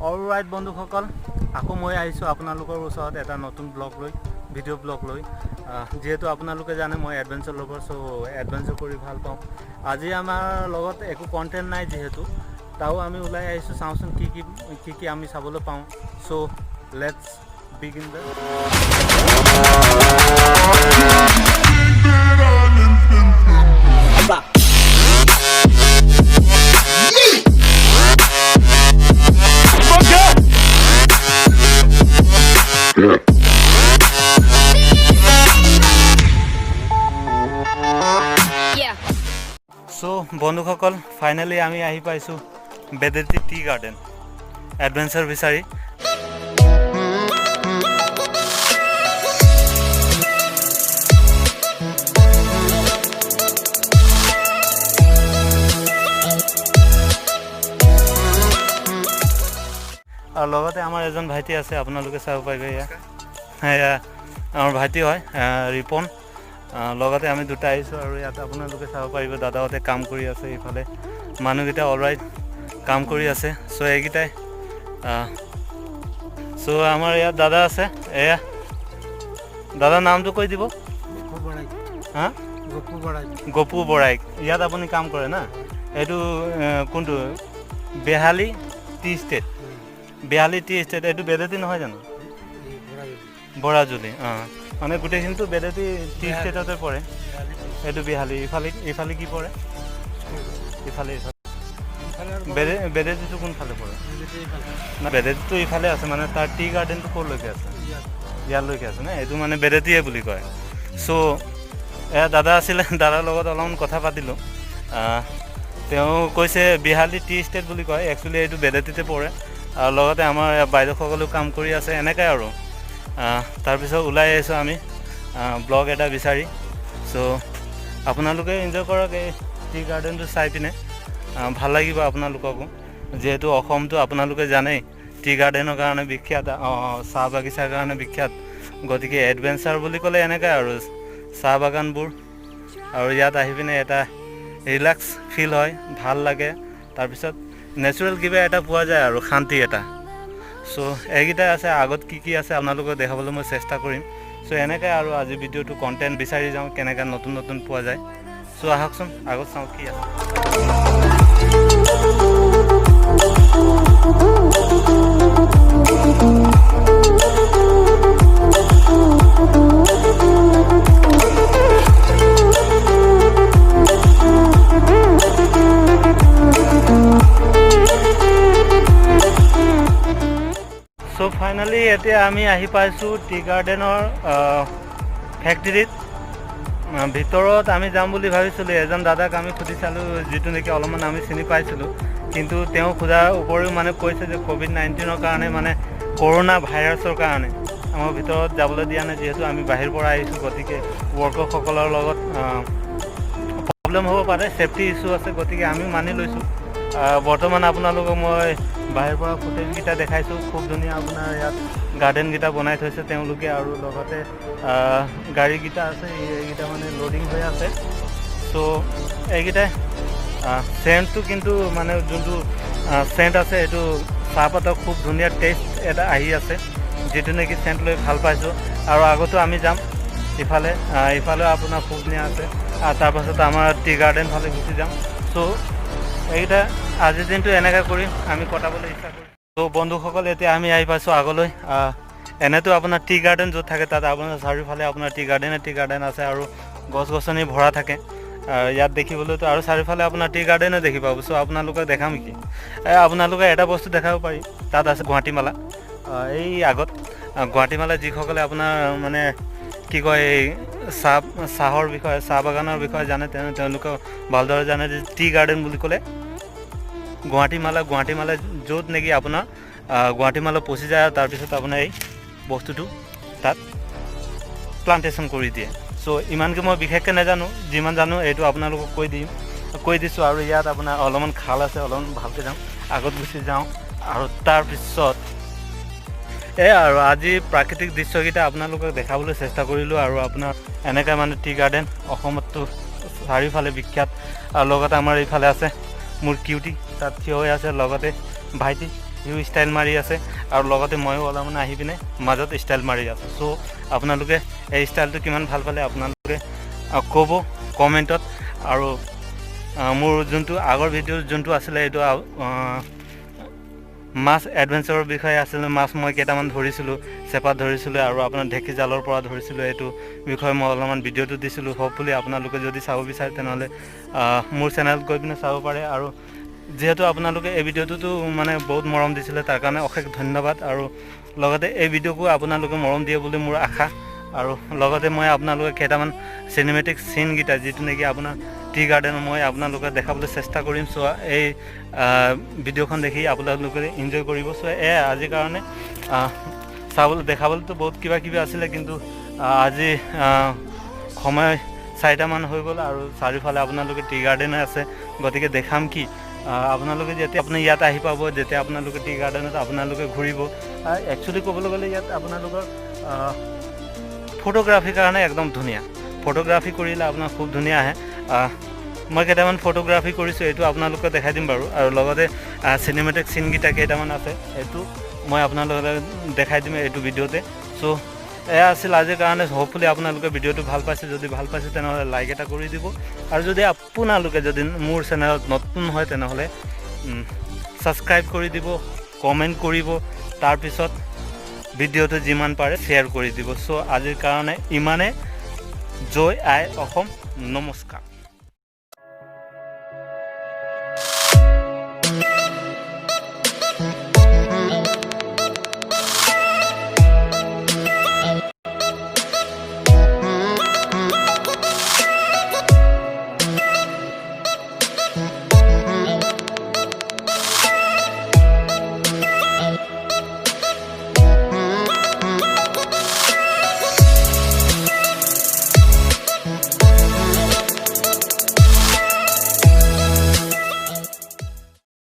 Alright বন্ধুসকল, আকৌ মই আহিছোঁ আপোনালোকৰ ওচৰত এটা নতুন ব্লগ লৈ, ভিডিঅ' ব্লগ লৈ। যিহেতু আপোনালোকে জানে মই এডভেঞ্চাৰ লগৰ, চ' এডভেঞ্চাৰ কৰি ভাল পাওঁ। আজি আমাৰ লগত একো কণ্টেণ্ট নাই যিহেতু, তাও আমি ওলাই আহিছোঁ, চাওঁচোন কি কি আমি চাবলৈ পাওঁ। চ' লেটছ বিগিন দ্য বন্ধুসকল, ফাইনেলি আমি আহি পাইছোঁ বেদেতি টি গাৰ্ডেন এডভেঞ্চাৰ বিচাৰি। আৰু লগতে আমাৰ এজন ভাইটি আছে, আপোনালোকে চাব পাৰিব। এয়া আমাৰ ভাইটি হয়, ৰিপন। লগতে আমি দুটা আহিছোঁ আৰু ইয়াত আপোনালোকে চাব পাৰিব দাদাহঁতে কাম কৰি আছে। এইফালে মানুহকেইটা অলৰাইট কাম কৰি আছে। চ' এইকেইটাই চ' আমাৰ ইয়াত দাদা আছে। এয়া দাদাৰ নামটো কৈ দিব। হা, গপু বৰাইক। ইয়াত আপুনি কাম কৰে না? এইটো কোনটো? বেহালী টি ষ্টেট। বেহালী টি ষ্টেট এইটো বেদেতি নহয় জানো? বৰাজুলি। মানে গোটেইখিনিতো বেদেতি টি ষ্টেটতে পৰে। এইটো বেহালী। ইফালে কি পৰে? ইফালে বেদেতিটো কোনফালে পৰে? বেদেতিটো ইফালে আছে, মানে তাৰ টি গাৰ্ডেনটো ক'লৈকে আছে? ইয়ালৈকে আছে নে? এইটো মানে বেদেতিয়ে বুলি কয়। চ' এয়া দাদা আছিলে, দাদাৰ লগত অলপমান কথা পাতিলোঁ। তেওঁ কৈছে বেহালী টি ষ্টেট বুলি কয়, একচুৱেলি এইটো বেদেতিতে পৰে। আৰু লগতে আমাৰ বাইদেউসকলেও কাম কৰি আছে, এনেকৈ আৰু। তাৰপিছত ওলাই আহিছোঁ আমি ব্লগ এটা বিচাৰি। চ' আপোনালোকে এনজয় কৰক এই টি গাৰ্ডেনটো চাই পিনে, ভাল লাগিব আপোনালোককো। যিহেতু অসমটো আপোনালোকে জানেই টি গাৰ্ডেনৰ কাৰণে বিখ্যাত, চাহ বাগিচাৰ কাৰণে বিখ্যাত। গতিকে এডভেঞ্চাৰ বুলি ক'লে এনেকৈ আৰু চাহ বাগানবোৰ, আৰু ইয়াত আহি পিনে এটা ৰিলেক্স ফিল হয়, ভাল লাগে। তাৰপিছত নেচাৰেল কিবা এটা পোৱা যায় আৰু শান্তি এটা। চ' এইকেইটাই আছে। আগত কি আছে আপোনালোকক দেখাবলৈ মই চেষ্টা কৰিম। চ' এনেকৈ আৰু আজি ভিডিঅ'টো কণ্টেণ্ট বিচাৰি যাওঁ, কেনেকৈ নতুন পোৱা যায়। চ' আহকচোন আগত চাওঁ কি আছে। চ' ফাইনেলি এতিয়া আমি আহি পাইছোঁ টি গাৰ্ডেনৰ ফেক্টৰীত। ভিতৰত আমি যাম বুলি ভাবিছিলোঁ। এজন দাদাক আমি সুধি চালোঁ, যিটো নেকি অলপমান আমি চিনি পাইছিলোঁ। কিন্তু তেওঁ সোধাৰ উপৰিও মানে কৈছে যে ক'ভিড-19ৰ কাৰণে, মানে কৰোণা ভাইৰাছৰ কাৰণে আমাৰ ভিতৰত যাবলৈ দিয়া নাই। যিহেতু আমি বাহিৰৰ পৰা আহিছোঁ, গতিকে ৱৰ্কাৰসকলৰ লগত প্ৰব্লেম হ'ব পাৰে, ছেফটি ইছ্যু আছে। গতিকে আমি মানি লৈছোঁ। বৰ্তমান আপোনালোকক মই বাহিৰৰ পৰা ফুটেজকেইটা দেখাইছোঁ। খুব ধুনীয়া আপোনাৰ ইয়াত গাৰ্ডেনকেইটা বনাই থৈছে তেওঁলোকে, আৰু লগতে গাড়ীকেইটা আছে, এইকেইটা মানে লোডিং হৈ আছে। চ' এইকেইটাই চেণ্টটো, কিন্তু মানে যোনটো চেণ্ট আছে এইটো চাহপাতৰ খুব ধুনীয়া টেষ্ট এটা আহি আছে, যিটো নেকি চেণ্ট লৈ ভাল পাইছোঁ। আৰু আগতো আমি যাম ইফালেও আপোনাৰ খুব ধুনীয়া আছে। আৰু তাৰপাছত আমাৰ টি গাৰ্ডেন ফালে গুচি যাম। চ' এইকেইটা আজিৰ দিনটো এনেকৈ কৰি আমি কটাবলৈ ইচ্ছা কৰিছোঁ। ত' বন্ধুসকল, এতিয়া আমি আহি পাইছোঁ আগলৈ। এনেতো আপোনাৰ টি গাৰ্ডেন য'ত থাকে তাত আপোনাৰ চাৰিওফালে আপোনাৰ টি গাৰ্ডেন আছে, আৰু গছ গছনি ভৰা থাকে। ইয়াত দেখিবলৈতো আৰু চাৰিওফালে আপোনাৰ টি গাৰ্ডেনে দেখি পাব। চ' আপোনালোকক দেখাম কি, আপোনালোকে এটা বস্তু দেখাব পাৰি, তাত আছে গুৱাহাটীমালা। এই আগত গুৱাহাটীমালা যিসকলে আপোনাৰ মানে কি কয়, এই চাহৰ বিষয়ে, চাহ বাগানৰ বিষয়ে জানে, তেওঁলোকে ভালদৰে জানে যে টি গাৰ্ডেন বুলি ক'লে গুৱাহাটীমালা য'ত নেকি আপোনাৰ গুৱাহাটীমালা পচি যায়, আৰু তাৰপিছত আপোনাৰ এই বস্তুটো তাত প্লান্টেশ্যন কৰি দিয়ে। চ' ইমানকৈ মই বিশেষকৈ নাজানো, যিমান জানো এইটো আপোনালোকক কৈ দিছোঁ। আৰু ইয়াত আপোনাৰ অলপমান খাল আছে, অলপমান ভালকৈ যাওঁ, আগত গুচি যাওঁ। আৰু তাৰপিছত আৰু আজি প্ৰাকৃতিক দৃশ্যকেইটা আপোনালোকক দেখাবলৈ চেষ্টা কৰিলোঁ। আৰু আপোনাৰ এনেকৈ মানে টি গাৰ্ডেন অসমততো চাৰিওফালে বিখ্যাত। আৰু লগতে আমাৰ এইফালে আছে মোৰ কিউটি, তাত থিয় হৈ আছে, লগতে ভাইটি সিও ষ্টাইল মাৰি আছে আৰু লগতে ময়ো অলপমান আহি পিনে মাজত ষ্টাইল মাৰি আছোঁ। চ' আপোনালোকে এই ষ্টাইলটো কিমান ভাল পালে আপোনালোকে ক'ব কমেণ্টত। আৰু মোৰ যোনটো আগৰ ভিডিঅ' যোনটো আছিলে এইটো মাছ এডভেঞ্চাৰৰ বিষয়ে আছিলে। মাছ মই কেইটামান ধৰিছিলোঁ, চেপাত ধৰিছিলোঁ আৰু আপোনাৰ ঢেঁকী জালৰ পৰা ধৰিছিলোঁ। এইটো বিষয়ে মই অলপমান ভিডিঅ'টো দিছিলোঁ। হ'পফুলি আপোনালোকে যদি চাব বিচাৰে তেনেহ'লে মোৰ চেনেলত গৈ পিনে চাব পাৰে। আৰু যিহেতু আপোনালোকে এই ভিডিঅ'টোতো মানে বহুত মৰম দিছিলে, তাৰ কাৰণে অশেষ ধন্যবাদ। আৰু লগতে এই ভিডিঅ'কো আপোনালোকে মৰম দিয়ে বুলি মোৰ আশা। আৰু লগতে মই আপোনালোকে কেইটামান চিনেমেটিক চিনকেইটা যিটো নেকি আপোনাৰ টি গাৰ্ডেনৰ মই আপোনালোকে দেখাবলৈ চেষ্টা কৰিম। চ' এই ভিডিঅ'খন দেখি আপোনালোকে এনজয় কৰিব। চ' আজিৰ কাৰণে চাবলৈ দেখাবলৈতো বহুত কিবা কিবি আছিলে, কিন্তু আজি সময় 4টামান হৈ গ'ল আৰু চাৰিওফালে আপোনালোকে টি গাৰ্ডেনে আছে। গতিকে দেখাম কি আপোনালোকে যেতিয়া আপুনি ইয়াত আহি পাব, যেতিয়া আপোনালোকে টি গাৰ্ডেনত আপোনালোকে ঘূৰিব। একচুৱেলি ক'বলৈ গ'লে ইয়াত আপোনালোকৰ ফটোগ্ৰাফিৰ কাৰণে একদম ধুনীয়া। ফটোগ্ৰাফি কৰিলে আপোনাৰ খুব ধুনীয়া আহে। মই কেইটামান ফটোগ্ৰাফি কৰিছোঁ, এইটো আপোনালোকে দেখাই দিম বাৰু। আৰু লগতে চিনেমেটিক চিনকেইটা কেইটামান আছে, এইটো মই আপোনালোকে দেখাই দিম এইটো ভিডিঅ'তে। চ' এয়া আছিল আজিৰ কাৰণে। হ'পফুলি আপোনালোকে ভিডিঅ'টো ভাল পাইছে। যদি ভাল পাইছে তেনেহ'লে লাইক এটা কৰি দিব। আৰু যদি আপোনালোকে যদি মোৰ চেনেলত নতুন হয় তেনেহ'লে ছাবস্ক্ৰাইব কৰি দিব, কমেণ্ট কৰিব, তাৰপিছত ভিডিঅ'টো যিমান পাৰে শ্বেয়াৰ কৰি দিব। চ' আজিৰ কাৰণে ইমানে। জয় আই অসম, নমস্কাৰ।